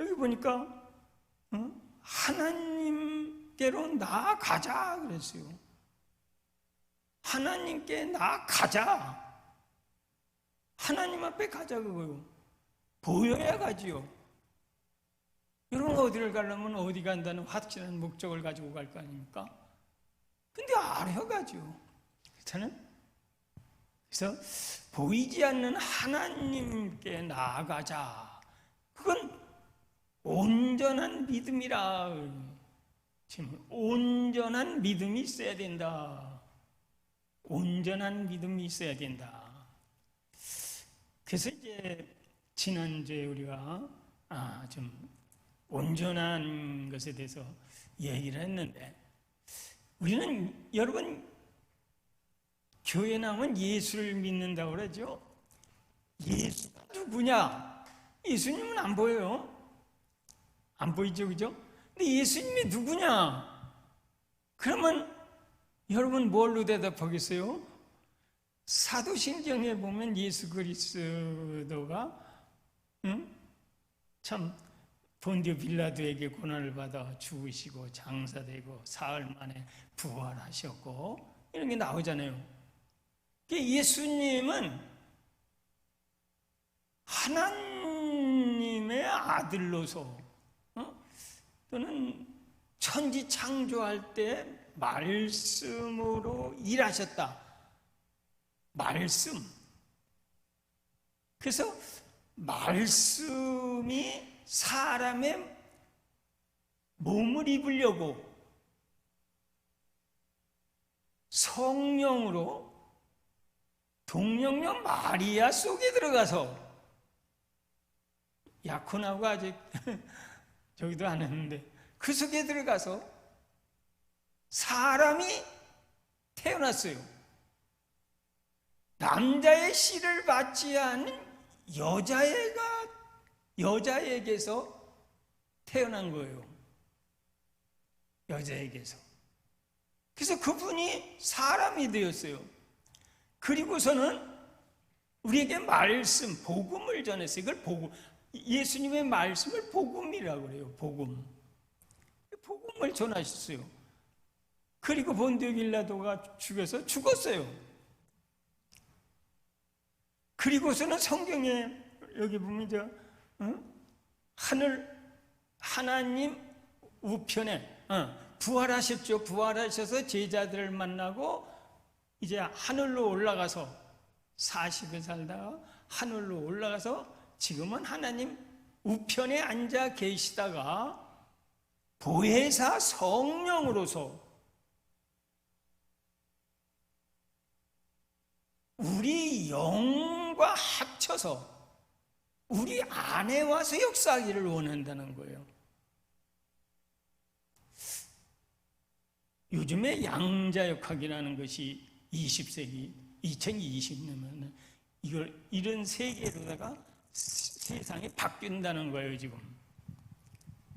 여기 보니까 하나님께로 나아가자 그랬어요. 하나님께 나아가자. 하나님 앞에 가자 그거요. 보여야 가지요. 여러분 어디를 가려면 어디 간다는 확실한 목적을 가지고 갈 거 아닙니까? 근데 알아야 가죠. 그렇잖아요? 그래서 보이지 않는 하나님께 나아가자. 그건 온전한 믿음이라. 지금 온전한 믿음이 있어야 된다. 온전한 믿음이 있어야 된다. 그래서 이제 지난주에 우리가 좀 온전한 것에 대해서 얘기를 했는데, 우리는 여러분 교회 나오면 예수를 믿는다고 그러죠. 예수가 누구냐? 예수님은 안 보여요. 안 보이죠, 그죠? 근데 예수님이 누구냐? 그러면 여러분 뭘로 대답하겠어요? 사도신경에 보면 예수 그리스도가 참 본디오 빌라도에게 고난을 받아 죽으시고 장사되고 사흘 만에 부활하셨고 이런 게 나오잖아요. 예수님은 하나님의 아들로서 또는 천지 창조할 때 말씀으로 일하셨다. 말씀. 그래서 말씀이 사람의 몸을 입으려고 성령으로 동령녀 마리아 속에 들어가서, 약혼하고 아직 저기도 안 했는데 그 속에 들어가서 사람이 태어났어요. 남자의 씨를 받지 않은 여자에게서 태어난 거예요. 여자에게서. 그래서 그분이 사람이 되었어요. 그리고서는 우리에게 말씀, 복음을 전했어요. 이걸 복음, 예수님의 말씀을 복음이라고 그래요. 복음을 전하셨어요. 그리고 본디오 빌라도가 죽어서 죽었어요. 그리고서는 성경에 여기 보면 하나님 우편에 부활하셨죠. 부활하셔서 제자들을 만나고 이제 하늘로 올라가서 40을 살다가 하늘로 올라가서 지금은 하나님 우편에 앉아 계시다가 보혜사 성령으로서 우리 영과 합쳐서 우리 안에 와서 역사하기를 원한다는 거예요. 요즘에 양자역학이라는 것이 20세기 2020년에는 이런 세계로다가 세상이 바뀐다는 거예요. 지금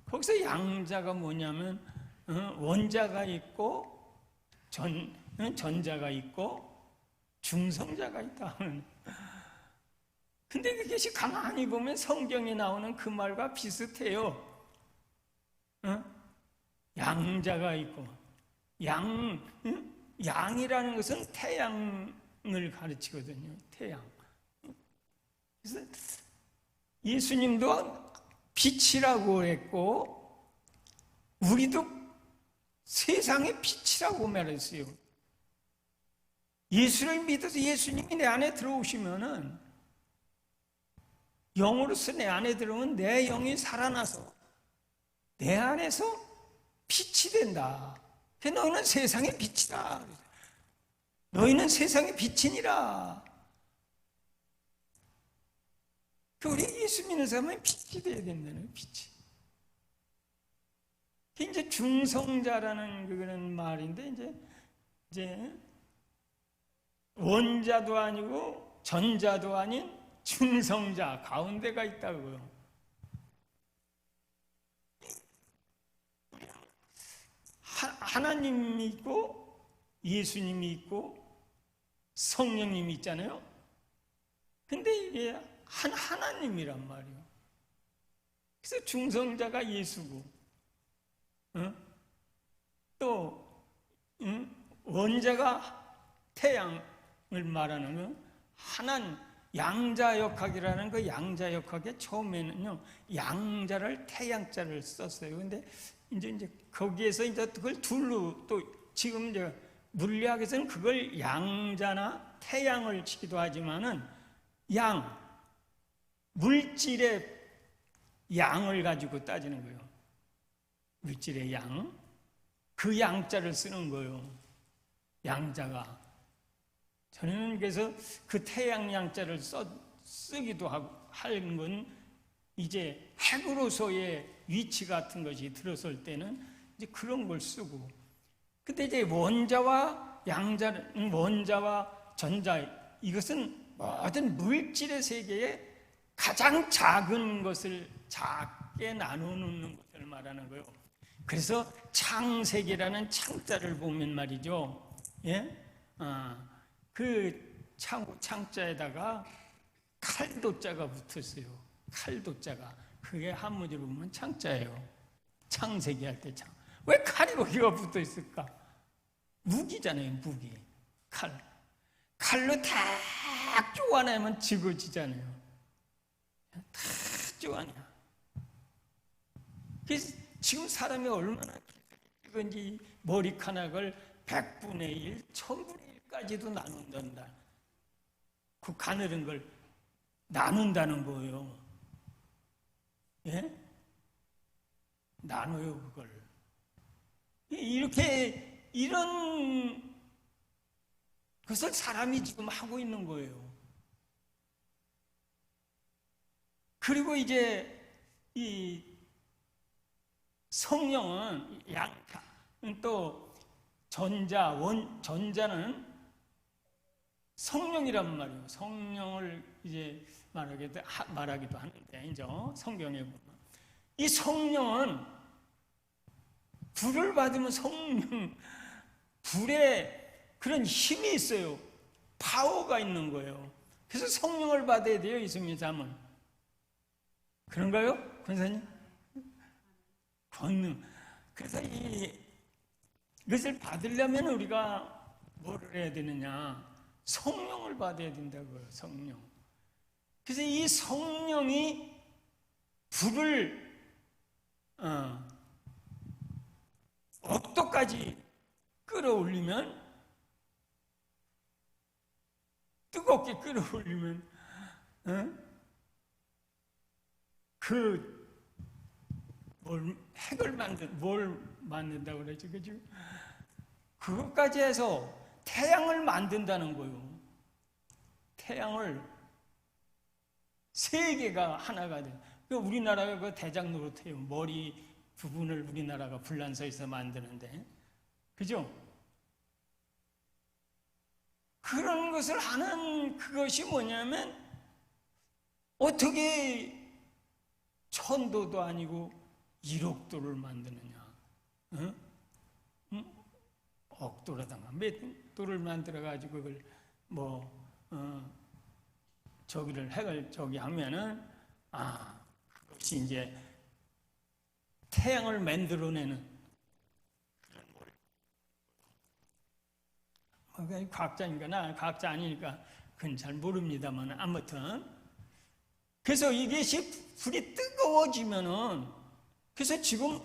거기서 양자가 뭐냐면 원자가 있고 전자가 있고 중성자가 있다. 근데 그것이 가만히 보면 성경에 나오는 그 말과 비슷해요. 양자가 있고 양이라는 것은 태양을 가르치거든요. 태양. 그래서 예수님도 빛이라고 했고 우리도 세상의 빛이라고 말했어요. 예수를 믿어서 예수님이 내 안에 들어오시면은, 영으로서 내 안에 들어오면 내 영이 살아나서 내 안에서 빛이 된다. 너희는 세상의 빛이다. 너희는 세상의 빛이니라. 우리 예수 믿는 사람은 빛이 돼야 된다는 빛이. 이제 중성자라는 그런 말인데 이제 원자도 아니고 전자도 아닌 중성자 가운데가 있다고요. 하나님이 있고 예수님이 있고 성령님이 있잖아요. 근데 이게 하나님이란 말이에요. 그래서 중성자가 예수고, 또 원자가 태양을 말하는 거, 하나는 양자역학이라는 그 양자역학의 처음에는요, 양자를 태양자를 썼어요. 근데 이제 거기에서 이제 그걸 둘로 또 지금 이제 물리학에서는 그걸 양자나 태양을 치기도 하지만은 물질의 양을 가지고 따지는 거예요. 물질의 양, 그 양자를 쓰는 거예요. 양자가. 저는 그래서 그 태양 양자를 쓰기도 하는 건 이제 핵으로서의 위치 같은 것이 들었을 때는 이제 그런 걸 쓰고, 근데 이제 원자와 전자, 이것은 모든 물질의 세계에 가장 작은 것을 작게 나누는 것을 말하는 거예요. 그래서 창세기라는 창자를 보면 말이죠, 그 창자에다가 칼도자가 붙었어요. 칼도자가. 그게 한문으로 보면 창자예요. 창세기 할 때 창. 왜 칼이 거기가 붙어 있을까? 무기잖아요, 무기. 칼. 칼로 탁 쪼아내면 지워지잖아요. 탁 쪼아내. 그래서 지금 사람이 얼마나 이건지 머리카락을 100분의 1, 1000분의 1까지도 나눈단다. 그 가늘은 걸 나눈다는 거예요. 예? 나눠요, 그걸. 이런 것을 사람이 지금 하고 있는 거예요. 그리고 이제 이 성령은 또 전자는 성령이란 말이에요. 성령을 이제 말하기도 하는데, 이제 성경에 보면 이 성령은 불을 받으면 불에 그런 힘이 있어요. 파워가 있는 거예요. 그래서 성령을 받아야 돼요, 예수님의 잠은. 그런가요, 권사님? 권능. 그래서 이것을 받으려면 우리가 뭐를 해야 되느냐? 성령을 받아야 된다고요, 성령. 그래서 이 성령이 불을 억도까지 끌어올리면, 뜨겁게 끌어올리면, 뭘 만든다고 그러죠, 그죠? 그것까지 해서 태양을 만든다는 거예요. 태양을 세 개가 하나가 돼. 우리나라가 그 대장 노릇해요. 머리 부분을 우리나라가 불란서에서 만드는데, 그죠? 그런 것을 하는 그것이 뭐냐면, 어떻게 천도도 아니고 1억도를 만드느냐? 억도라든가 몇 도를 만들어가지고 그걸 핵을 하면은, 그것이 이제 태양을 만들어내는 과학자니까, 나 과학자 아니니까 그건 잘 모릅니다만, 아무튼 그래서 이것이 불이 뜨거워지면은, 그래서 지금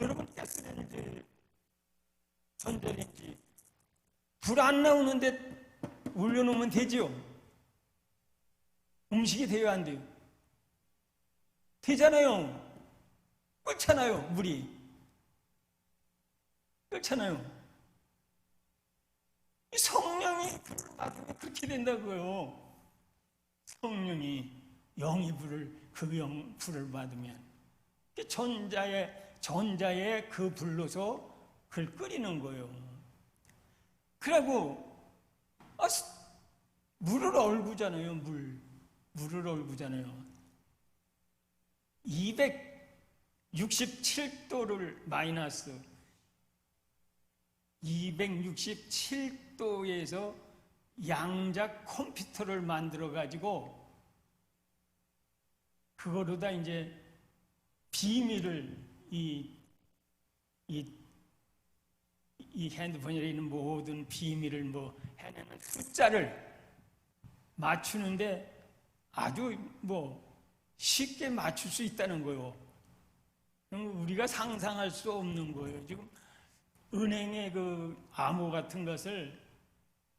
여러분 가스레인지, 전자레인지 불 안 나오는데 올려놓으면 되죠? 음식이 돼요, 안 돼요? 되잖아요. 끓잖아요, 물이. 끓잖아요. 이 성령이 불을 받으면 그렇게 된다고요. 성령이 영이 불을 받으면 전자의 그 불로서 그걸 끓이는 거예요. 그리고 물을 얼구잖아요. 물을 얼구잖아요. 267도를 마이너스 267도에서 양자 컴퓨터를 만들어 가지고 그거로다 이제 비밀을 이 핸드폰에 있는 모든 비밀을 뭐 해내는 숫자를 맞추는데 아주 뭐 쉽게 맞출 수 있다는 거예요. 우리가 상상할 수 없는 거예요. 지금 은행의 그 암호 같은 것을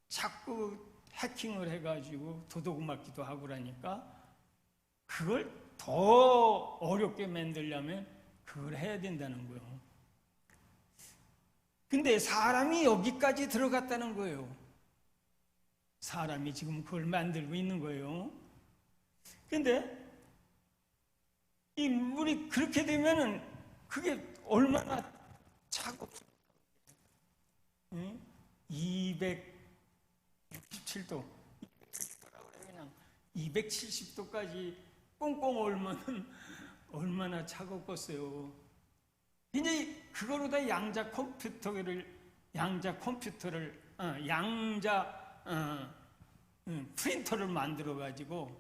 자꾸 해킹을 해가지고 도둑 맞기도 하고 그러니까 그걸 더 어렵게 만들려면 그걸 해야 된다는 거예요. 근데 사람이 여기까지 들어갔다는 거예요. 사람이 지금 그걸 만들고 있는 거예요. 근데 이 물이 그렇게 되면은 그게 얼마나 차갑습니까? 267도, 270도라고 그래 그냥 270도까지 꽁꽁 얼면은 얼마나 차갑겠어요. 이제 그거로다 양자 프린터를 만들어 가지고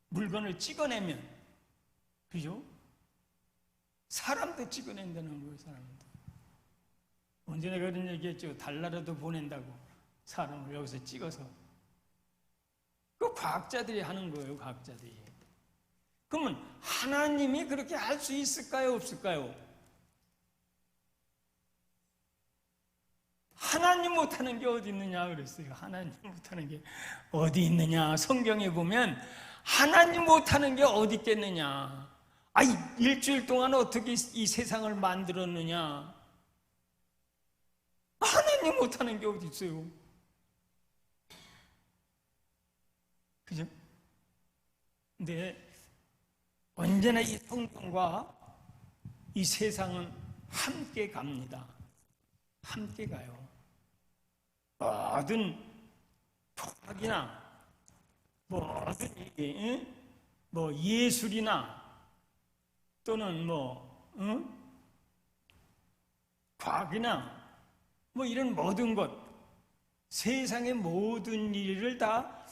물건을 찍어내면, 그죠? 사람도 찍어낸다는 거예요, 사람도. 언제나 그런 얘기했죠. 달나라도 보낸다고 사람을 여기서 찍어서. 그 과학자들이 하는 거예요, 과학자들이. 그러면 하나님이 그렇게 할 수 있을까요, 없을까요? 하나님 못하는 게 어디 있느냐 그랬어요. 하나님 못하는 게 어디 있느냐. 성경에 보면 하나님 못하는 게 어디 있겠느냐. 일주일 동안 어떻게 이 세상을 만들었느냐. 하나님 못하는 게 어디 있어요. 그죠? 근데 언제나 이 성경과 이 세상은 함께 갑니다. 함께 가요. 모든 과학이나 모든 예술이나 또는 과학이나 이런 모든 것, 세상의 모든 일을 다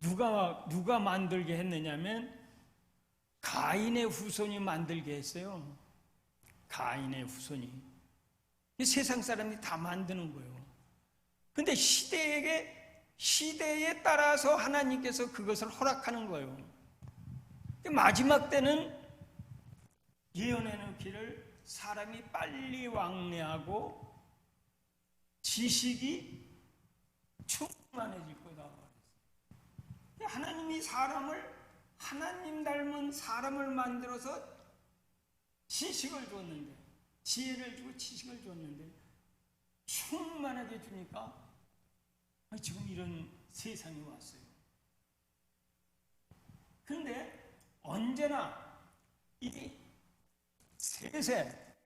누가 만들게 했느냐면 가인의 후손이 만들게 했어요. 가인의 후손이. 세상 사람이 다 만드는 거예요. 근데 시대에 따라서 하나님께서 그것을 허락하는 거예요. 마지막 때는 예언의 눈길을 사람이 빨리 왕래하고 지식이 충만해질 거다. 하나님이 하나님 닮은 사람을 만들어서 지식을 줬는데, 지혜를 주고 지식을 줬는데 충만하게 주니까 지금 이런 세상이 왔어요. 그런데 언제나 이 세세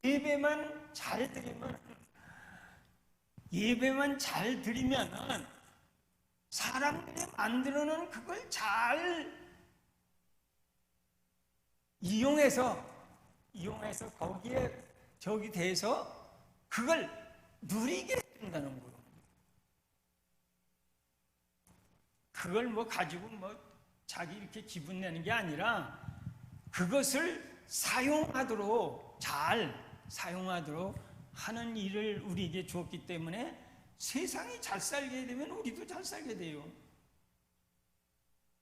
예배만 잘 드리면 사람들이 만들어놓은 그걸 잘 이용해서 거기에 저기 대해서 그걸 누리게 된다는 거예요. 그걸 가지고 자기 이렇게 기분 내는 게 아니라 그것을 잘 사용하도록 하는 일을 우리에게 주었기 때문에 세상이 잘 살게 되면 우리도 잘 살게 돼요.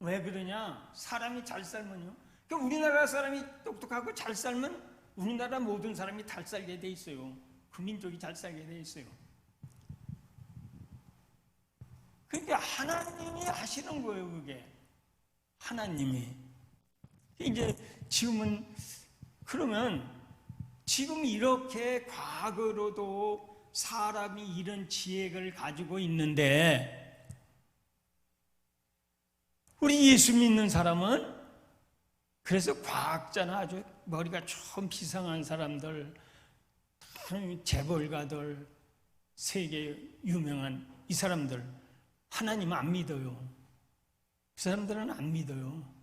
왜 그러냐? 사람이 잘 살면요. 그러니까 우리나라 사람이 똑똑하고 잘 살면 우리나라 모든 사람이 잘 살게 돼 있어요. 그 민족이 잘 살게 돼 있어요. 그러니까 하나님이 하시는 거예요, 그게. 하나님이. 이제 지금은 그러면 지금 이렇게 과거로도 사람이 이런 지혜를 가지고 있는데 우리 예수 믿는 사람은 그래서 과학자나 아주 머리가 좀 비상한 사람들, 재벌가들, 세계 유명한 이 사람들 하나님 안 믿어요. 그 사람들은 안 믿어요.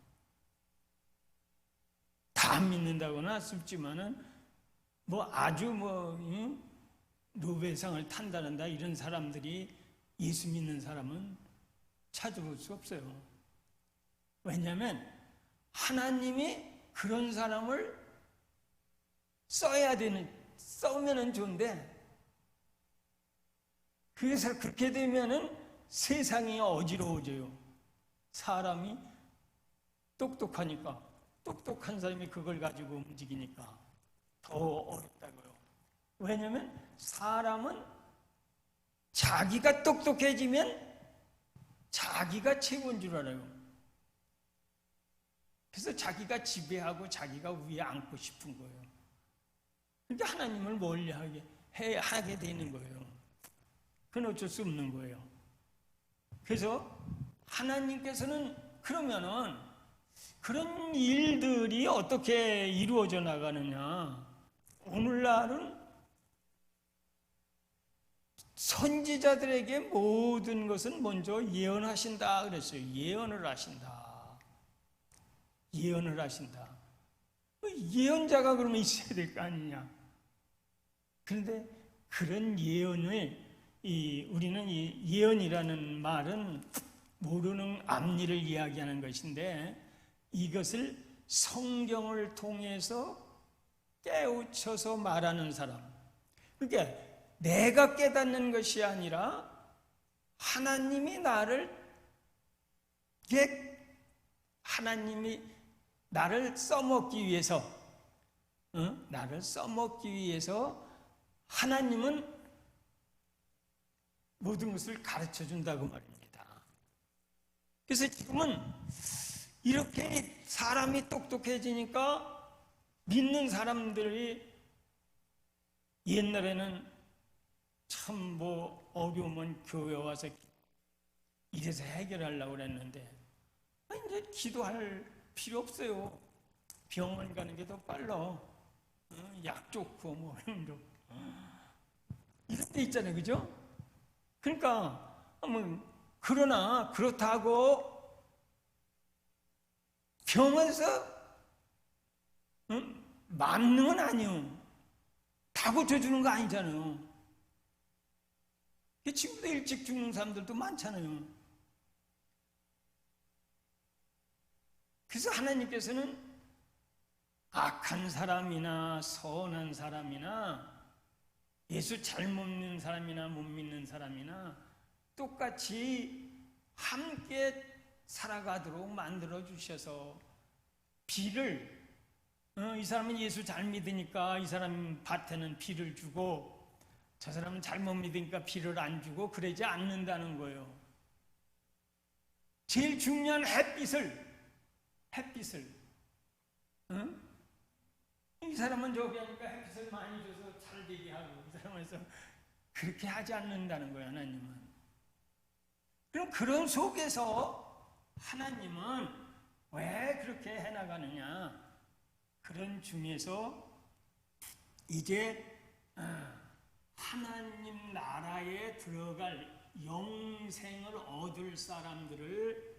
다 안 믿는다거나 싶지만은 아주 노벨상을 탄다는다 이런 사람들이 예수 믿는 사람은 찾아볼 수 없어요. 왜냐하면 하나님이 그런 사람을 써면은 좋은데, 그래서 그렇게 되면은 세상이 어지러워져요. 사람이 똑똑하니까, 똑똑한 사람이 그걸 가지고 움직이니까 더 어렵다고요. 왜냐하면 사람은 자기가 똑똑해지면 자기가 최고인 줄 알아요. 그래서 자기가 지배하고 자기가 위에 앉고 싶은 거예요. 그러니까 하나님을 멀리하게 되는 거예요. 그건 어쩔 수 없는 거예요. 그래서 하나님께서는 그러면은 그런 일들이 어떻게 이루어져 나가느냐. 오늘날은 선지자들에게 모든 것은 먼저 예언하신다 그랬어요. 예언을 하신다. 예언을 하신다. 예언자가 그러면 있어야 될 거 아니냐. 그런데 그런 예언을 우리는 이 예언이라는 말은 모르는 앞일을 이야기하는 것인데, 이것을 성경을 통해서 깨우쳐서 말하는 사람. 그러니까 내가 깨닫는 것이 아니라 하나님이 나를 써먹기 위해서, 나를 써먹기 위해서 하나님은 모든 것을 가르쳐 준다고 말입니다. 그래서 지금은 이렇게 사람이 똑똑해지니까 믿는 사람들이, 옛날에는 참 어려우면 교회 와서 이래서 해결하려고 그랬는데, 이제 기도할 필요 없어요. 병원 가는 게 더 빨라. 약 좋고 이런 데 있잖아요. 그죠? 그러니까 그러나 그렇다고 병원에서 만능은 아니요. 다 고쳐주는 거 아니잖아요. 지금도 일찍 죽는 사람들도 많잖아요. 그래서 하나님께서는 악한 사람이나 선한 사람이나 예수 잘못 믿는 사람이나 못 믿는 사람이나 똑같이 함께 살아가도록 만들어 주셔서 비를, 이 사람은 예수 잘 믿으니까 이 사람 밭에는 비를 주고, 저 사람은 잘못 믿으니까 비를 안 주고 그러지 않는다는 거예요. 제일 중요한 햇빛을 이 사람은 저기 하니까 햇빛을 많이 줘서 잘 되게 하고, 이 사람에서 그렇게 하지 않는다는 거예요. 하나님은. 그럼 그런 속에서 하나님은 왜 그렇게 해나가느냐. 그런 중에서 이제 하나님 나라에 들어갈 영생을 얻을 사람들을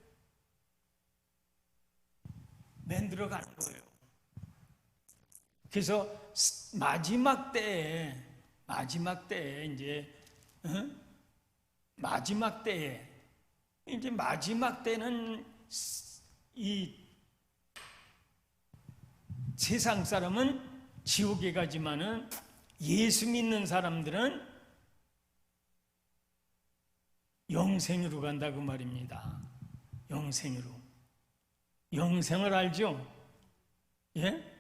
만들어가는 거예요. 그래서 마지막 때에 마지막 때는 이 세상 사람은 지옥에 가지만은 예수 믿는 사람들은 영생으로 간다고 말입니다. 영생을 알죠? 예?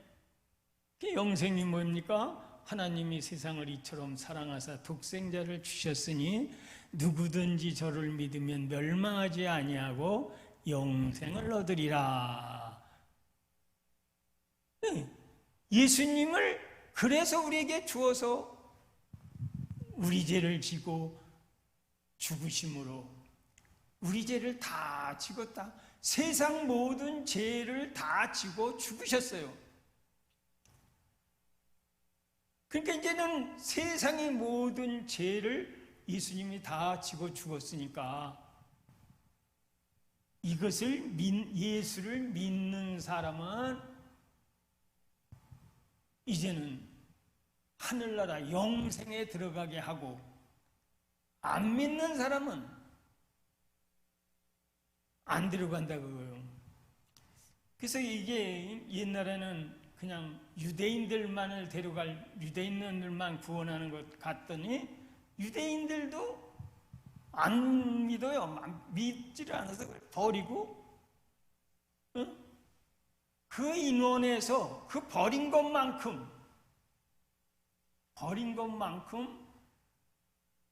그 영생이 뭡니까? 하나님이 세상을 이처럼 사랑하사 독생자를 주셨으니 누구든지 저를 믿으면 멸망하지 아니하고 영생을 얻으리라. 예수님을 그래서 우리에게 주어서 우리 죄를 지고 죽으심으로 우리 죄를 다 지었다. 세상 모든 죄를 다 지고 죽으셨어요. 그러니까 이제는 세상의 모든 죄를 예수님이 다 지고 죽었으니까 이것을 예수를 믿는 사람은 이제는 하늘나라 영생에 들어가게 하고, 안 믿는 사람은 안 들어간다 그거예요. 그래서 이게 옛날에는 그냥 유대인들만을 데려갈, 유대인들만 구원하는 것 같더니 유대인들도 안 믿어요. 믿지를 않아서 버리고, 그 인원에서 그 버린 것만큼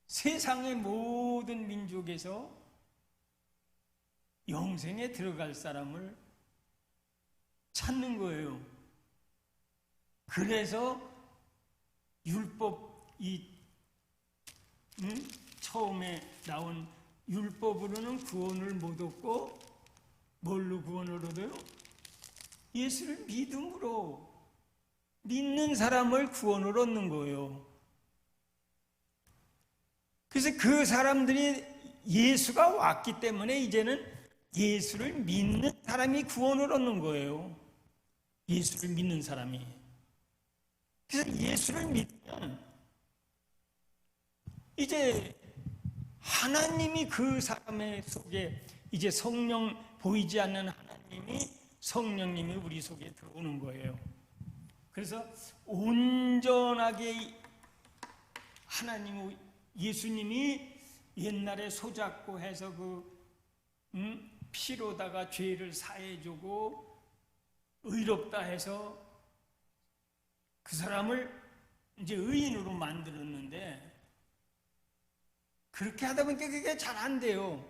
세상의 모든 민족에서 영생에 들어갈 사람을 찾는 거예요. 그래서 율법이 처음에 나온 율법으로는 구원을 못 얻고 뭘로 구원을 얻어요? 예수를 믿음으로 믿는 사람을 구원을 얻는 거예요. 그래서 그 사람들이 예수가 왔기 때문에 이제는 예수를 믿는 사람이 구원을 얻는 거예요. 예수를 믿는 사람이. 그래서 예수를 믿으면 이제 하나님이 그 사람의 속에, 이제 성령, 보이지 않는 하나님이, 성령님이 우리 속에 들어오는 거예요. 그래서 온전하게 하나님, 예수님이 옛날에 소잡고 해서 피로다가 죄를 사해주고 의롭다 해서 그 사람을 이제 의인으로 만들었는데, 그렇게 하다 보니까 그게 잘 안 돼요.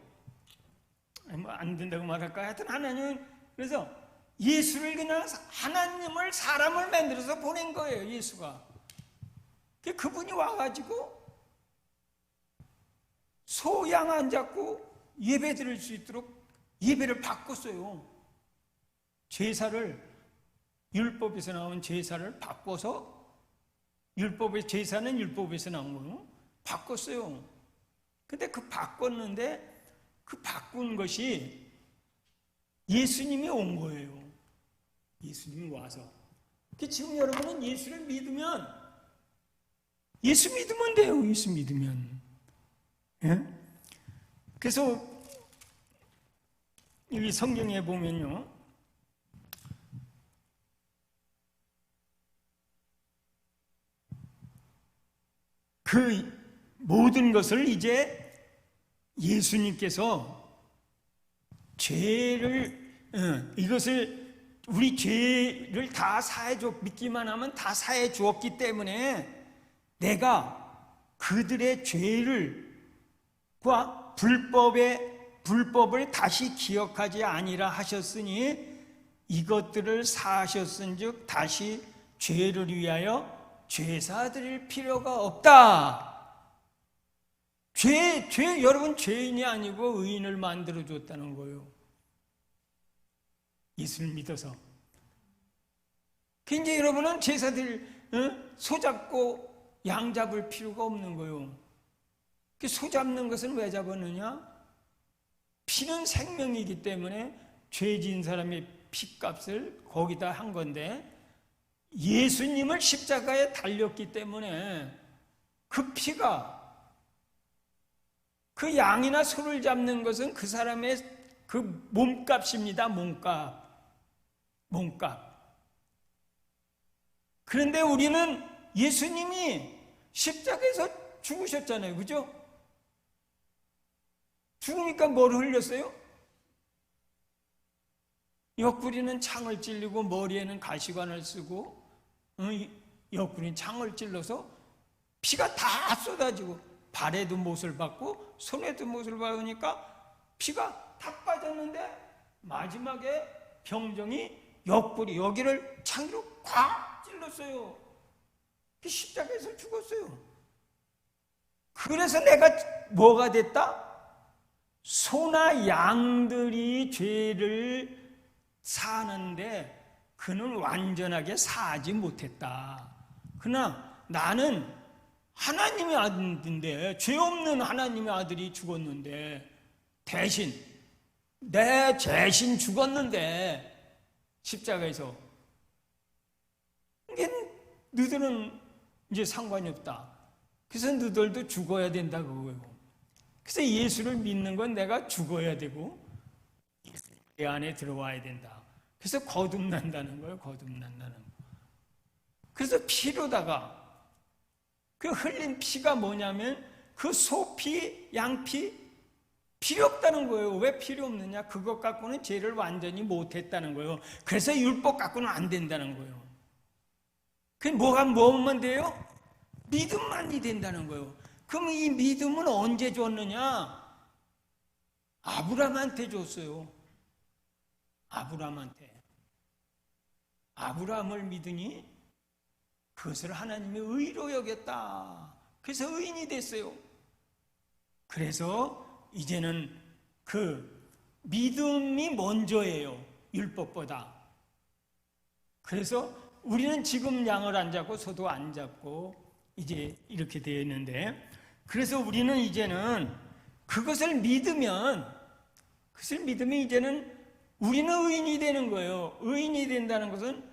뭐 안 된다고 말할까? 하여튼 하나님은 그래서 예수를 그냥 하나님을 사람을 만들어서 보낸 거예요. 예수가. 그분이 와가지고 소 양 안 잡고 예배 드릴 수 있도록 예배를 바꿨어요. 제사를, 율법에서 나온 제사를 바꿔서, 율법의 제사는 율법에서 나온 거예요. 바꿨어요. 근데 바꿨는데 그 바꾼 것이 예수님이 온 거예요. 예수님이 와서. 지금 여러분은 예수를 믿으면, 예수 믿으면 돼요. 예수 믿으면. 예? 그래서 여기 성경에 보면요, 그 모든 것을 이제 예수님께서 이것을 우리 죄를 다 사해 줘, 믿기만 하면 다 사해 주었기 때문에 내가 그들의 죄를과 불법을 다시 기억하지 아니라 하셨으니 이것들을 사하셨은즉 다시 죄를 위하여 죄사 드릴 필요가 없다. 여러분 죄인이 아니고 의인을 만들어 줬다는 거예요. 예수를 믿어서. 이제 여러분은 제사들 소 잡고 양 잡을 필요가 없는 거예요. 소 잡는 것은 왜 잡았느냐? 피는 생명이기 때문에 죄 지은 사람의 피값을 거기다 한 건데, 예수님을 십자가에 달렸기 때문에 그 피가, 그 양이나 소를 잡는 것은 그 사람의 그 몸값입니다. 몸값. 그런데 우리는 예수님이 십자가에서 죽으셨잖아요. 그죠? 죽으니까 뭘 흘렸어요? 옆구리는 창을 찔리고 머리에는 가시관을 쓰고, 옆구리는 창을 찔러서 피가 다 쏟아지고, 발에도 못을 받고 손에도 못을 받으니까 피가 다 빠졌는데, 마지막에 병정이 옆구리 여기를 창으로 꽉 찔렀어요. 십자가에서 죽었어요. 그래서 내가 뭐가 됐다? 소나 양들이 죄를 사는데 그는 완전하게 사하지 못했다. 그러나 나는 하나님의 아들인데, 죄 없는 하나님의 아들이 죽었는데, 내 대신 죽었는데, 십자가에서. 너희들은 이제 상관이 없다. 그래서 너희들도 죽어야 된다 그거예요. 그래서 예수를 믿는 건 내가 죽어야 되고, 내 안에 들어와야 된다. 그래서 거듭난다는 거예요. 거듭난다는 거. 그래서 피로다가 그 흘린 피가 뭐냐면 그 소피, 양피 필요 없다는 거예요. 왜 필요 없느냐? 그것 갖고는 죄를 완전히 못했다는 거예요. 그래서 율법 갖고는 안 된다는 거예요. 그게 뭐만 돼요? 믿음만이 된다는 거예요. 그럼 이 믿음은 언제 줬느냐? 아브라함한테 줬어요. 아브라함을 믿으니 그것을 하나님의 의로 여겼다. 그래서 의인이 됐어요. 그래서 이제는 그 믿음이 먼저예요. 율법보다. 그래서 우리는 지금 양을 안 잡고 소도 안 잡고 이제 이렇게 되어 있는데, 그래서 우리는 이제는 그것을 믿으면 이제는 우리는 의인이 되는 거예요. 의인이 된다는 것은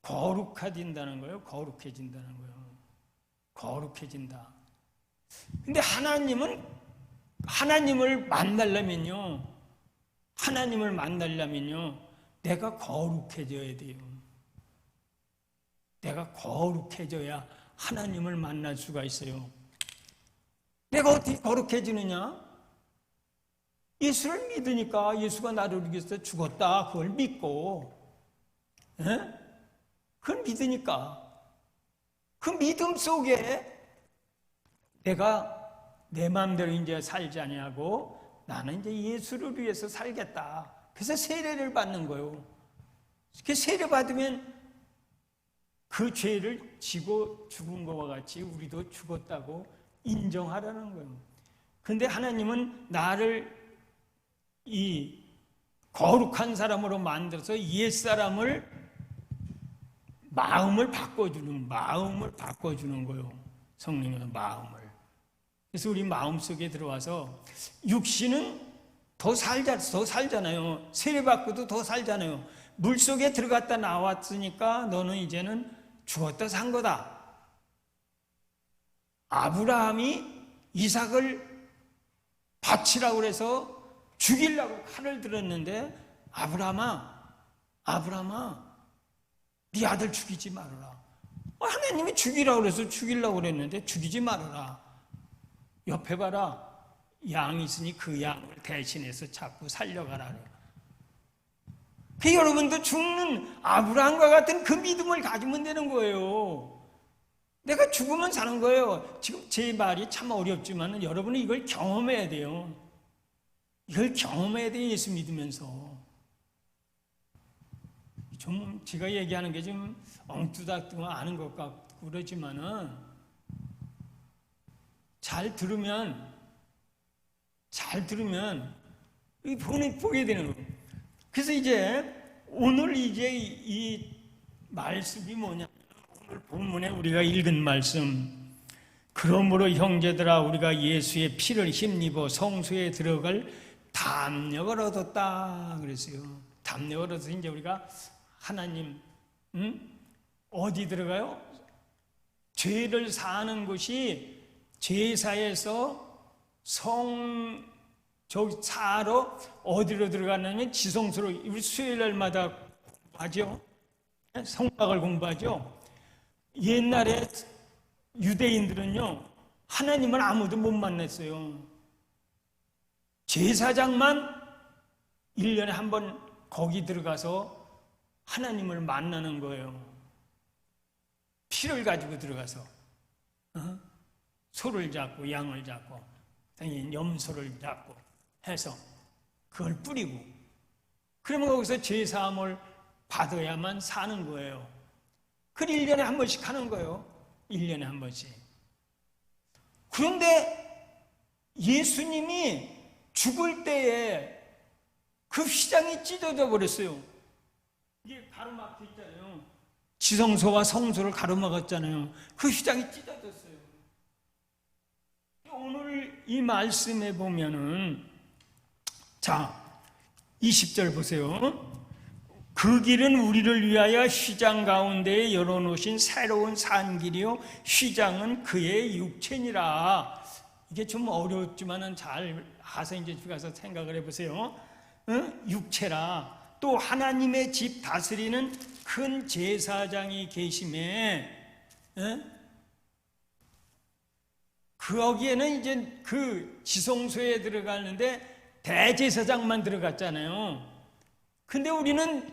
거룩해진다는 거예요. 거룩해진다는 거예요. 거룩해진다. 근데 하나님을 만나려면요, 내가 거룩해져야 돼요. 내가 거룩해져야 하나님을 만날 수가 있어요. 내가 어떻게 거룩해지느냐? 예수를 믿으니까, 예수가 나를 위해서 죽었다, 그걸 믿고, 그걸 믿으니까 그 믿음 속에 내가 내 마음대로 이제 살지 아니하고 나는 이제 예수를 위해서 살겠다. 그래서 세례를 받는 거예요. 그 세례 받으면 그 죄를 지고 죽은 것과 같이 우리도 죽었다고 인정하라는 거예요. 그런데 하나님은 나를 이 거룩한 사람으로 만들어서 옛사람을 마음을 바꿔주는 거예요. 성령의 마음을. 그래서 우리 마음 속에 들어와서 육신은 더 살잖아요. 세례받고도 더 살잖아요. 물 속에 들어갔다 나왔으니까 너는 이제는 죽었다 산 거다. 아브라함이 이삭을 바치라고 그래서 죽이려고 칼을 들었는데, 아브라함아, 네 아들 죽이지 말아라. 하나님이 죽이라고 그래서 죽이려고 그랬는데 죽이지 말아라. 옆에 봐라, 양이 있으니 그 양을 대신해서 자꾸 살려가라. 그 여러분도 죽는 아브라함과 같은 그 믿음을 가지면 되는 거예요. 내가 죽으면 사는 거예요. 지금 제 말이 참 어렵지만 여러분은 이걸 경험해야 돼요. 이걸 경험해야 돼요. 예수 믿으면서. 좀 제가 얘기하는 게 좀 엉뚱하고 아는 것 같고 그러지만은 잘 들으면 보게 되는 거예요. 그래서 이제 오늘 이제 이 말씀이 뭐냐? 오늘 본문에 우리가 읽은 말씀. 그러므로 형제들아, 우리가 예수의 피를 힘입어 성소에 들어갈 담력을 얻었다 그랬어요. 담력을 얻어서 이제 우리가 하나님, 어디 들어가요? 죄를 사하는 것이 제사에서 사하러 어디로 들어갔냐면 지성소로. 우리 수요일날마다 하죠. 성막을 공부하죠. 옛날에 유대인들은요, 하나님을 아무도 못 만났어요. 제사장만 1년에 한 번 거기 들어가서 하나님을 만나는 거예요. 피를 가지고 들어가서 소를 잡고 양을 잡고 염소를 잡고 해서 그걸 뿌리고, 그러면 거기서 제사함을 받아야만 사는 거예요. 그걸 1년에 한 번씩 하는 거예요. 1년에 한 번씩. 그런데 예수님이 죽을 때에 그 휘장이 찢어져 버렸어요. 이게 가로막혀 있잖아요. 지성소와 성소를 가로막았잖아요. 그 휘장이 찢어졌어요. 오늘 이 말씀에 보면은, 자, 20절 보세요. 그 길은 우리를 위하여 휘장 가운데에 열어놓으신 새로운 산길이요, 휘장은 그의 육체니라. 이게 좀 어렵지만은 잘 가서 이제 가서 생각을 해보세요. 육체라. 또 하나님의 집 다스리는 큰 제사장이 계심에 거기에는 이제 그 지성소에 들어가는데 대제사장만 들어갔잖아요. 근데 우리는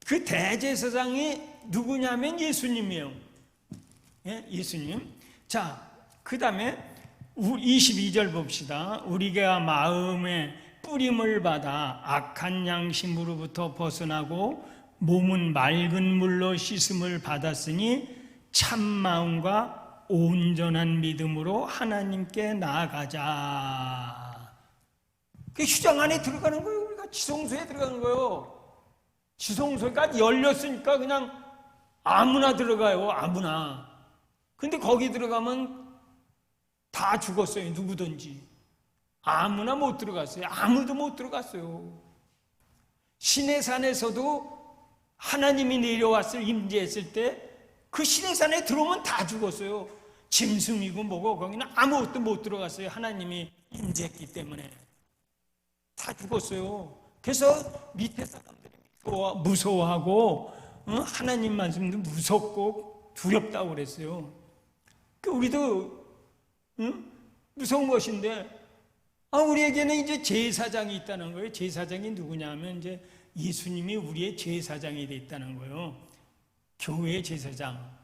그 대제사장이 누구냐면 예수님이에요. 예수님. 자, 그 다음에 22절 봅시다. 우리가 마음에 뿌림을 받아 악한 양심으로부터 벗어나고 몸은 맑은 물로 씻음을 받았으니 참 마음과 온전한 믿음으로 하나님께 나아가자. 그 휴장 안에 들어가는 거예요. 우리가 지성소에 들어가는 거예요. 지성소가 열렸으니까 그냥 아무나 들어가요. 아무나. 근데 거기 들어가면 다 죽었어요. 누구든지. 아무나 못 들어갔어요. 아무도 못 들어갔어요. 시내산에서도 하나님이 내려왔을 임재했을 때 그 시내산에 들어오면 다 죽었어요. 짐승이고 뭐고 거기는 아무것도 못 들어갔어요. 하나님이 임재했기 때문에 다 죽었어요. 그래서 밑에 사람들이 무서워하고 하나님 말씀도 무섭고 두렵다고 그랬어요. 우리도 무서운 것인데 우리에게는 이제 제사장이 있다는 거예요. 제사장이 누구냐 하면 이제 예수님이 우리의 제사장이 돼 있다는 거예요. 교회의 제사장.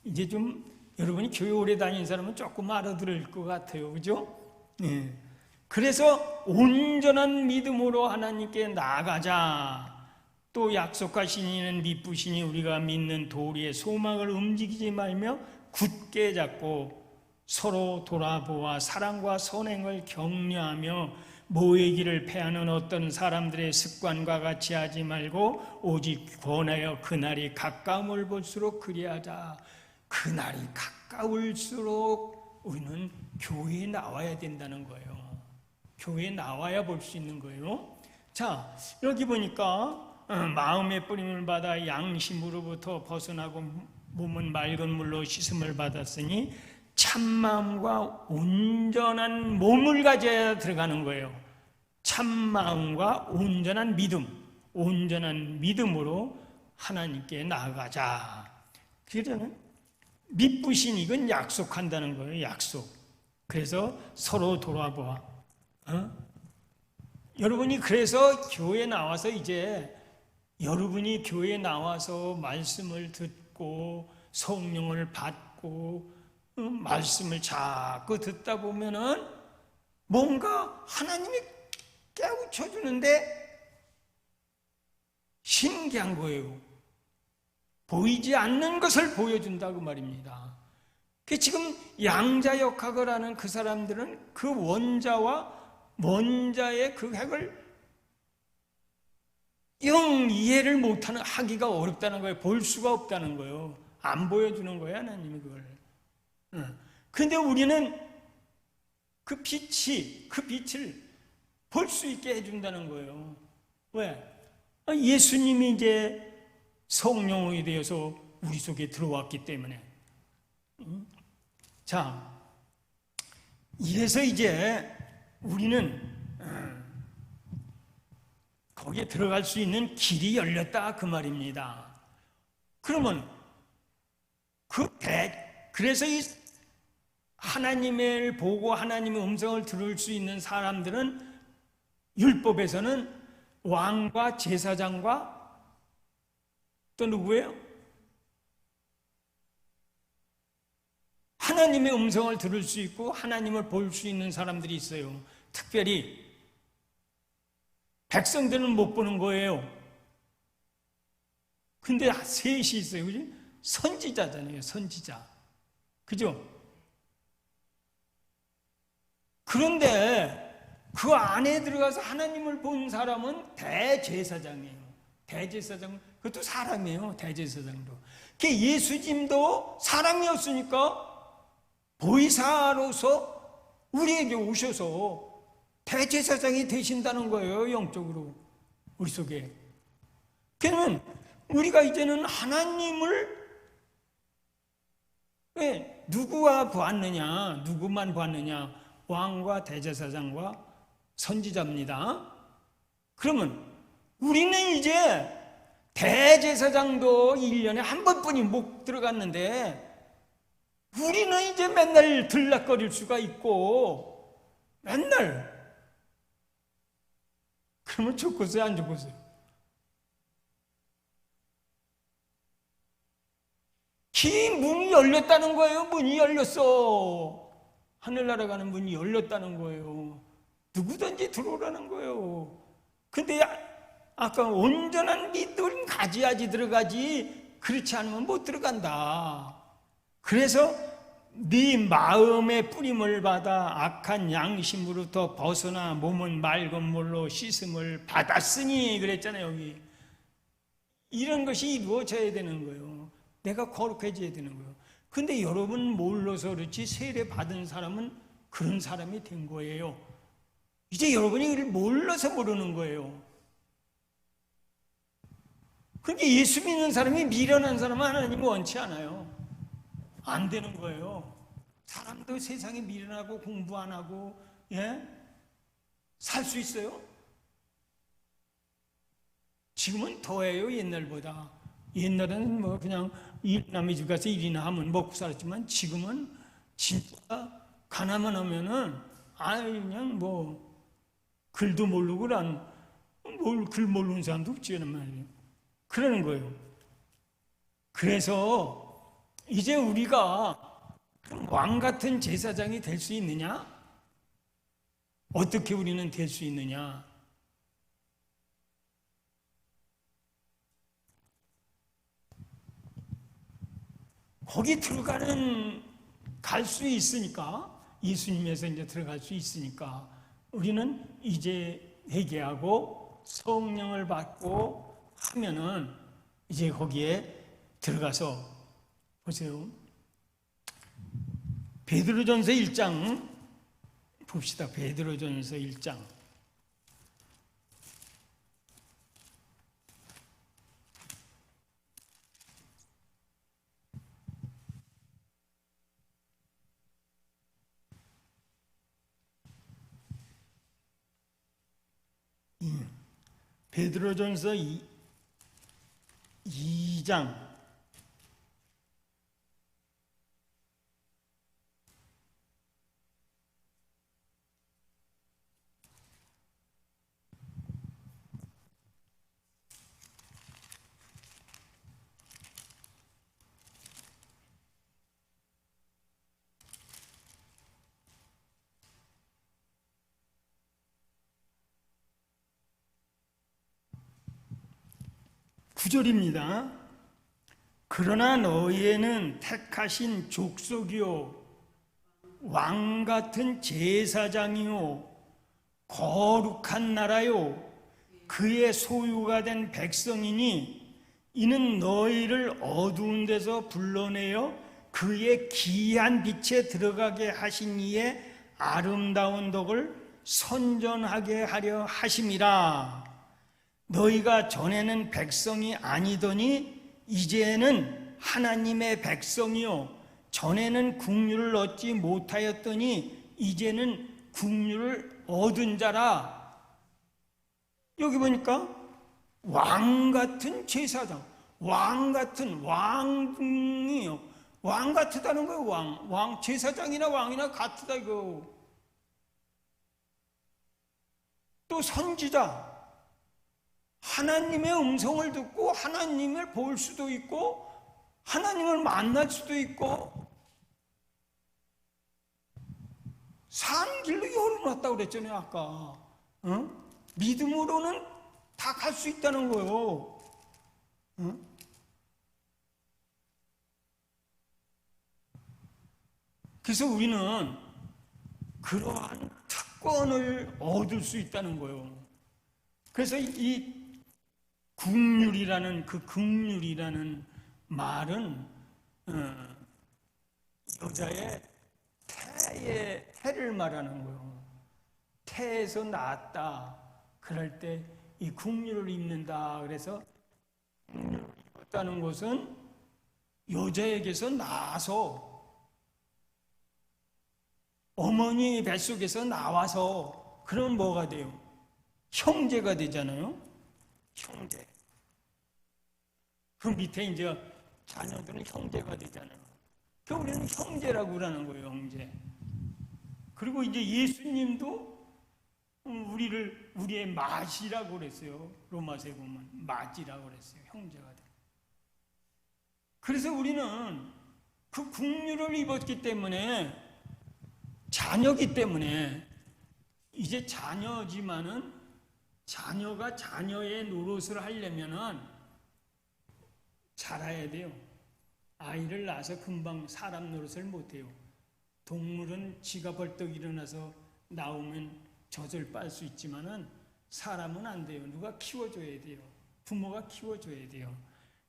이제 좀 여러분이 교회 오래 다닌 사람은 조금 알아들을 것 같아요. 그죠? 그래서 온전한 믿음으로 하나님께 나아가자. 또 약속하신 이는 미쁘시니 우리가 믿는 도리의 소망을 움직이지 말며 굳게 잡고 서로 돌아보아 사랑과 선행을 격려하며 모의 길을 패하는 어떤 사람들의 습관과 같이 하지 말고 오직 권하여 그날이 가까움을 볼수록 그리하자. 그날이 가까울수록 우리는 교회에 나와야 된다는 거예요. 교회에 나와야 볼 수 있는 거예요. 자, 여기 보니까 마음의 뿌림을 받아 양심으로부터 벗어나고 몸은 맑은 물로 씻음을 받았으니 참마음과 온전한 몸을 가져야 들어가는 거예요. 참마음과 온전한 믿음, 온전한 믿음으로 하나님께 나아가자. 그러는 미쁘신 이건 약속한다는 거예요. 약속. 그래서 서로 돌아보아. 여러분이 그래서 교회에 나와서 이제 여러분이 교회에 나와서 말씀을 듣고 성령을 받고 말씀을 자꾸 듣다 보면은 뭔가 하나님이 깨우쳐 주는데 신기한 거예요. 보이지 않는 것을 보여준다고 말입니다. 지금 양자역학을 하는 그 사람들은 그 원자와 원자의 그 핵을 영 이해를 못하는, 하기가 어렵다는 거예요. 볼 수가 없다는 거예요. 안 보여주는 거예요, 하나님이 그걸. 근데 우리는 그 빛을 볼 수 있게 해준다는 거예요. 왜? 예수님이 이제 성령이 되어서 우리 속에 들어왔기 때문에. 자, 이래서 이제 우리는 거기에 들어갈 수 있는 길이 열렸다 그 말입니다. 그러면 그래서 이 하나님을 보고 하나님의 음성을 들을 수 있는 사람들은 율법에서는 왕과 제사장과 또 누구예요? 하나님의 음성을 들을 수 있고 하나님을 볼 수 있는 사람들이 있어요. 특별히 백성들은 못 보는 거예요. 근데 셋이 있어요. 그지? 선지자잖아요. 선지자. 그죠? 그런데 그 안에 들어가서 하나님을 본 사람은 대제사장이에요. 대제사장, 그것도 사람이에요. 대제사장도. 예수님도 사람이었으니까 보이사로서 우리에게 오셔서 대제사장이 되신다는 거예요. 영적으로 우리 속에. 그러면 우리가 이제는 하나님을 누구와 보았느냐? 누구만 보았느냐? 왕과 대제사장과 선지자입니다. 그러면 우리는 이제 대제사장도 1년에 한 번뿐이 못 들어갔는데 우리는 이제 맨날 들락거릴 수가 있고 맨날 그러면 죽겠어요? 안 죽겠어요? 긴 문이 열렸다는 거예요. 문이 열렸어. 하늘나라 가는 문이 열렸다는 거예요. 누구든지 들어오라는 거예요. 근데 아까 온전한 믿음을 가져야지 들어가지 그렇지 않으면 못 들어간다. 그래서 네 마음의 뿌림을 받아 악한 양심으로부터 벗어나 몸은 맑은 물로 씻음을 받았으니 그랬잖아요. 여기 이런 것이 이루어져야 되는 거예요. 내가 거룩해져야 되는 거예요. 근데 여러분 몰라서 그렇지 세례 받은 사람은 그런 사람이 된 거예요. 이제 여러분이 이걸 몰라서 모르는 거예요. 그러니까 예수 믿는 사람이 미련한 사람은 하나님은 원치 않아요. 안 되는 거예요. 사람도 세상에 미련하고 공부 안 하고 살 수 있어요? 지금은 더해요. 옛날보다. 옛날에는 뭐 그냥 남의 집 가서 일이나 하면 먹고 살았지만 지금은 진짜 가나만 하면은 그냥 뭐 글도 모르고 글 모르는 사람도 없지 말이에요. 그러는 거예요. 그래서 이제 우리가 왕 같은 제사장이 될 수 있느냐? 어떻게 우리는 될 수 있느냐? 거기 갈 수 있으니까, 예수님에서 이제 들어갈 수 있으니까, 우리는 이제 회개하고 성령을 받고 하면은 이제 거기에 들어가서 보세요. 베드로전서 1장 봅시다. 베드로전서 1장. 베드로전서 2장 9절입니다. 그러나 너희에는 택하신 족속이요 왕 같은 제사장이요 거룩한 나라요 그의 소유가 된 백성이니 이는 너희를 어두운 데서 불러내어 그의 기이한 빛에 들어가게 하신 이의 아름다운 덕을 선전하게 하려 하심이라. 너희가 전에는 백성이 아니더니 이제는 하나님의 백성이요 전에는 국류를 얻지 못하였더니 이제는 국류를 얻은 자라. 여기 보니까 왕 같은 제사장, 왕 같은 왕이요. 왕 같다는 거예요. 왕 제사장이나 왕이나 같다 이거. 또 선지자, 하나님의 음성을 듣고 하나님을 볼 수도 있고 하나님을 만날 수도 있고 산 길로 열어놨다고 그랬잖아요 아까. 믿음으로는 다 갈 수 있다는 거예요. 그래서 우리는 그러한 특권을 얻을 수 있다는 거예요. 그래서 이 국률이라는 그 극률이라는 말은 여자의 태를 말하는 거예요. 태에서 낳았다. 그럴 때 이 국률을 입는다. 그래서 국률을 입었다는 것은 여자에게서 나와서 어머니 뱃속에서 나와서 그럼 뭐가 돼요? 형제가 되잖아요. 형제. 그 밑에 이제 자녀들은 형제가 되잖아요. 그 우리는 형제라고 그러는 거예요, 형제. 그리고 이제 예수님도 우리의 맏이라고 그랬어요. 로마서에 보면 맏이라고 그랬어요. 형제가 돼. 그래서 우리는 그 국류를 입었기 때문에, 자녀기 때문에, 이제 자녀지만은 자녀가 자녀의 노릇을 하려면은 자라야 돼요. 아이를 낳아서 금방 사람 노릇을 못해요. 동물은 지가 벌떡 일어나서 나오면 젖을 빨 수 있지만은 사람은 안 돼요. 누가 키워줘야 돼요. 부모가 키워줘야 돼요.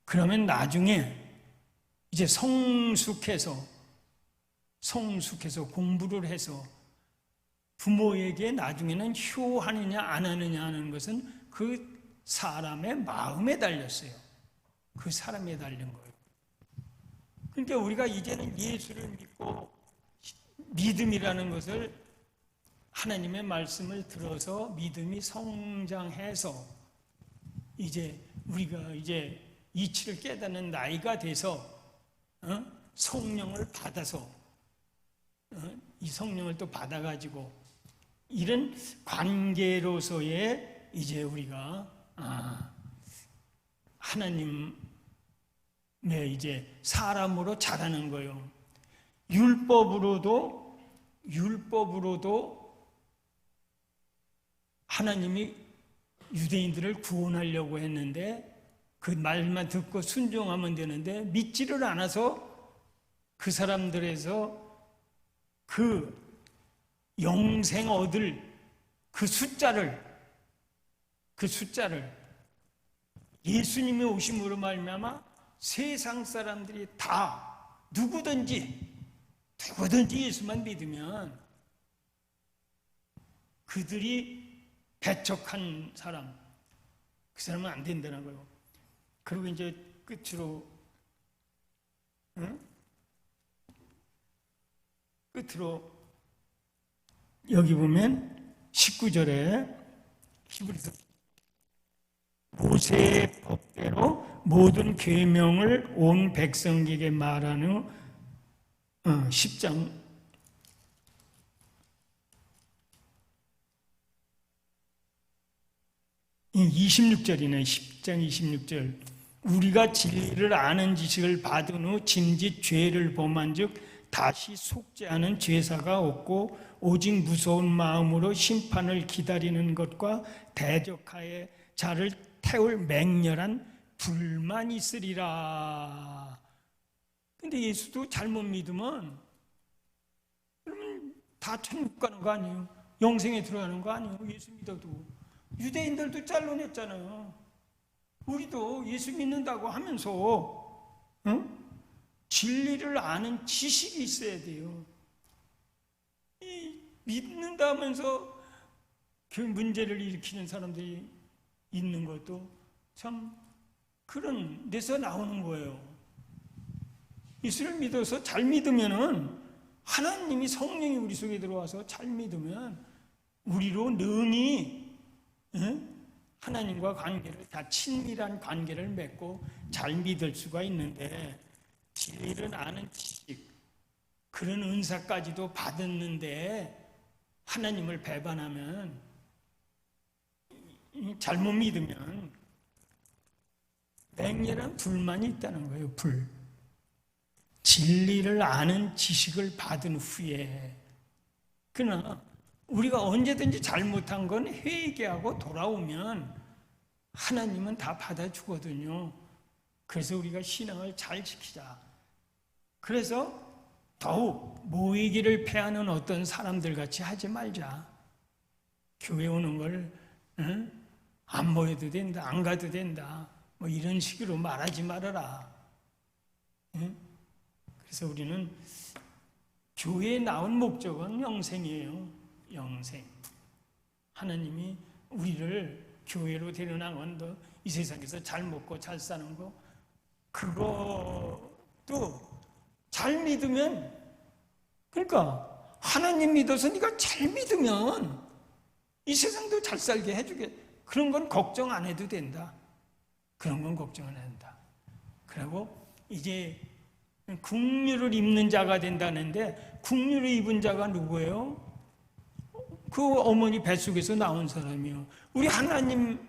그러면 나중에 이제 성숙해서 공부를 해서 부모에게 나중에는 효하느냐 안 하느냐 하는 것은 그 사람의 마음에 달렸어요. 그 사람에 달린 거예요. 그러니까 우리가 이제는 예수를 믿고 믿음이라는 것을, 하나님의 말씀을 들어서 믿음이 성장해서 이제 우리가 이제 이치를 깨닫는 나이가 돼서 성령을 받아서 이 성령을 또 받아가지고 이런 관계로서의 이제 우리가 하나님의 이제 사람으로 자라는 거예요. 율법으로도 하나님이 유대인들을 구원하려고 했는데 그 말만 듣고 순종하면 되는데 믿지를 않아서 그 사람들에서 그 영생 얻을 그 숫자를 예수님의 오심으로 말미암아 세상 사람들이 다 누구든지 예수만 믿으면 그들이 배척한 사람, 그 사람은 안 된다는 거예요. 그리고 이제 끝으로 여기 보면 19절에 히브리서 모세의 법대로 모든 계명을 온 백성에게 말하는 10장 26절이네. 10장 26절. 우리가 진리를 아는 지식을 받은 후 짐짓 죄를 범한 즉 다시 속죄하는 제사가 없고 오직 무서운 마음으로 심판을 기다리는 것과 대적하여 자를 태울 맹렬한 불만 있으리라. 근데 예수도 잘못 믿으면 그러면 다 천국 가는 거 아니에요? 영생에 들어가는 거 아니에요? 예수 믿어도. 유대인들도 잘라냈잖아요. 우리도 예수 믿는다고 하면서 진리를 아는 지식이 있어야 돼요. 믿는다 하면서 그 문제를 일으키는 사람들이 있는 것도 참 그런 데서 나오는 거예요. 예수를 믿어서 잘 믿으면은 하나님이 성령이 우리 속에 들어와서 잘 믿으면 우리로 능히 하나님과 관계를 다 친밀한 관계를 맺고 잘 믿을 수가 있는데 진리를 아는 지식 그런 은사까지도 받았는데 하나님을 배반하면 잘못 믿으면 맹렬한 불만이 있다는 거예요. 진리를 아는 지식을 받은 후에 그러나 우리가 언제든지 잘못한 건 회개하고 돌아오면 하나님은 다 받아주거든요. 그래서 우리가 신앙을 잘 지키자. 그래서 더욱 모이기를 패하는 어떤 사람들 같이 하지 말자. 교회 오는 걸 안 모여도 된다, 안 가도 된다, 뭐 이런 식으로 말하지 말아라. 그래서 우리는 교회에 나온 목적은 영생이에요. 영생. 하나님이 우리를 교회로 데려나온 거, 이 세상에서 잘 먹고 잘 사는 거, 그것도 잘 믿으면, 그러니까 하나님 믿어서 네가 잘 믿으면 이 세상도 잘 살게 해주게. 그런 건 걱정 안 해도 된다. 그런 건 걱정 안 한다. 그리고 이제 국류를 입는 자가 된다는데, 국류를 입은 자가 누구예요? 그 어머니 뱃속에서 나온 사람이요. 우리 하나님,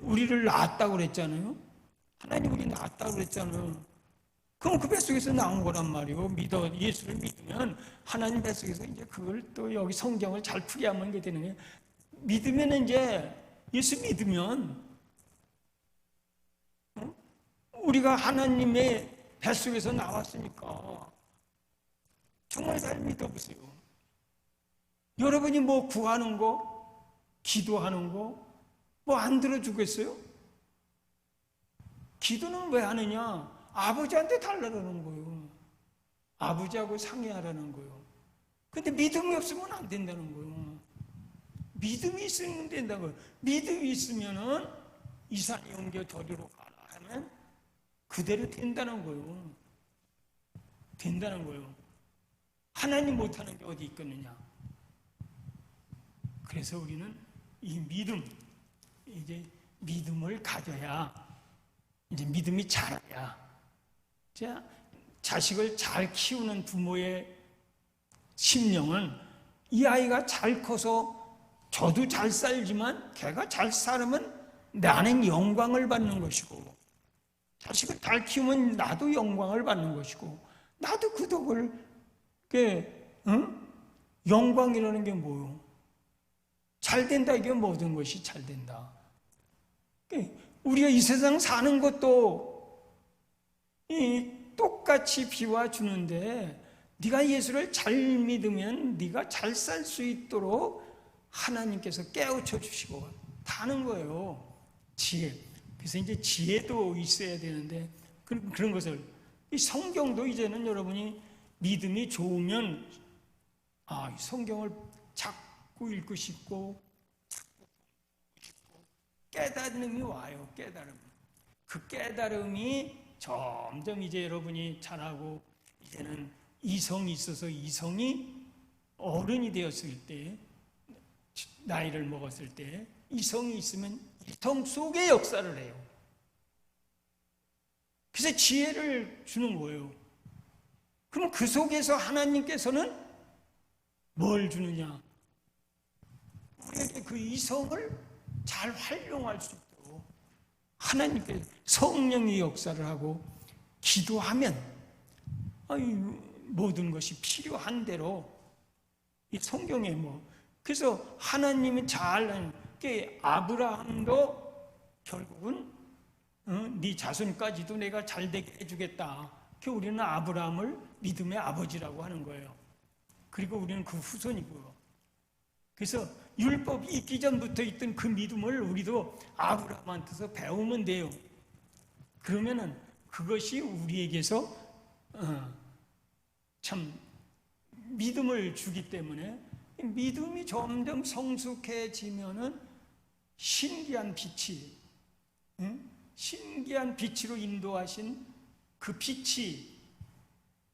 우리를 낳았다고 그랬잖아요. 하나님 우리 낳았다고 그랬잖아요. 그럼 그 뱃속에서 나온 거란 말이요. 예수를 믿으면 하나님 뱃속에서 이제 그걸 또 여기 성경을 잘 풀이하면 이게 되는 거예요. 믿으면 이제 예수 믿으면 우리가 하나님의 뱃속에서 나왔으니까 정말 잘 믿어보세요. 여러분이 뭐 구하는 거, 기도하는 거, 뭐 안 들어주겠어요? 기도는 왜 하느냐? 아버지한테 달라는 거예요. 아버지하고 상의하라는 거예요. 근데 믿음이 없으면 안 된다는 거예요. 믿음이 있으면 된다는 거예요. 믿음이 있으면은 이 산이 옮겨 저리로 가라 하면 그대로 된다는 거예요. 된다는 거예요. 하나님 못하는 게 어디 있겠느냐? 그래서 우리는 이 믿음, 이제 믿음을 가져야, 이제 믿음이 자라야. 자, 자식을 잘 키우는 부모의 심령은 이 아이가 잘 커서 저도 잘 살지만 걔가 잘 살면 나는 영광을 받는 것이고, 자식을 잘 키우면 나도 영광을 받는 것이고, 나도 그 덕을, 영광이라는 게 뭐요? 잘 된다, 이게 모든 것이 잘 된다. 우리가 이 세상 사는 것도 똑같이 비워주는데, 네가 예수를 잘 믿으면 네가 잘 살 수 있도록 하나님께서 깨우쳐 주시고 다는 거예요. 지혜. 그래서 이제 지혜도 있어야 되는데, 그런 것을, 이 성경도 이제는 여러분이 믿음이 좋으면, 이 성경을 자꾸 읽고 싶고, 깨달음이 와요. 깨달음. 그 깨달음이 점점 이제 여러분이 자라고, 이제는 이성이 있어서 이성이 어른이 되었을 때, 나이를 먹었을 때 이성이 있으면 이성 속에 역사를 해요. 그래서 지혜를 주는 거예요. 그럼 그 속에서 하나님께서는 뭘 주느냐? 우리에게 그 이성을 잘 활용할 수 있도록 하나님께 성령의 역사를 하고, 기도하면 모든 것이 필요한 대로 이 성경에 그래서 하나님이 잘, 아브라함도 결국은 네 자손까지도 내가 잘 되게 해주겠다. 우리는 아브라함을 믿음의 아버지라고 하는 거예요. 그리고 우리는 그 후손이고요. 그래서 율법이 있기 전부터 있던 그 믿음을 우리도 아브라함한테서 배우면 돼요. 그러면은 그것이 우리에게서 참 믿음을 주기 때문에, 믿음이 점점 성숙해지면은 신기한 빛이, 신기한 빛으로 인도하신 그 빛이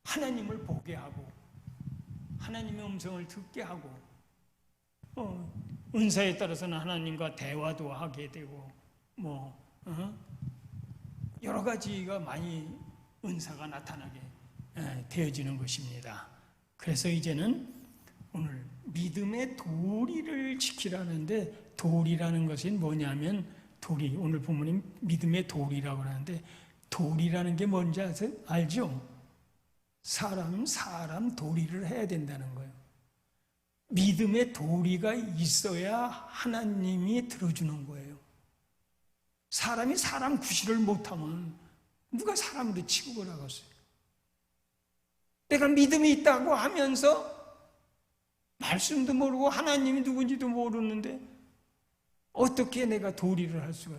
하나님을 보게 하고, 하나님의 음성을 듣게 하고, 은사에 따라서는 하나님과 대화도 하게 되고, 여러 가지가 많이 은사가 나타나게 되어지는 것입니다. 그래서 이제는 오늘 믿음의 도리를 지키라는데, 도리라는 것이 뭐냐면, 오늘 본문이 믿음의 도리라고 하는데, 도리라는 게 뭔지 알죠? 사람 도리를 해야 된다는 거예요. 믿음의 도리가 있어야 하나님이 들어주는 거예요. 사람이 사람 구실을 못하면 누가 사람으로 치고 걸어가겠어요? 내가 믿음이 있다고 하면서 말씀도 모르고 하나님이 누군지도 모르는데 어떻게 내가 도리를 할 수가,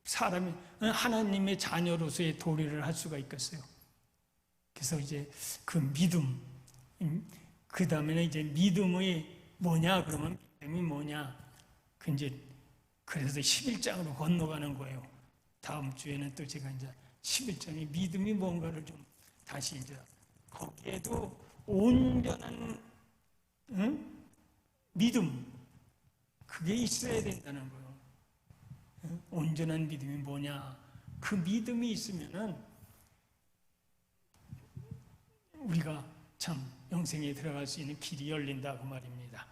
사람이 하나님의 자녀로서의 도리를 할 수가 있겠어요? 그래서 이제 그 믿음, 그 다음에는 이제 믿음이 뭐냐? 그러면 믿음이 뭐냐? 그래서 11장으로 건너가는 거예요. 다음 주에는 또 제가 이제 11장에 믿음이 뭔가를 좀 다시 이제, 거기에도 온전한 믿음, 그게 있어야 된다는 거예요. 온전한 믿음이 뭐냐? 그 믿음이 있으면은 우리가 참 영생에 들어갈 수 있는 길이 열린다고 말입니다.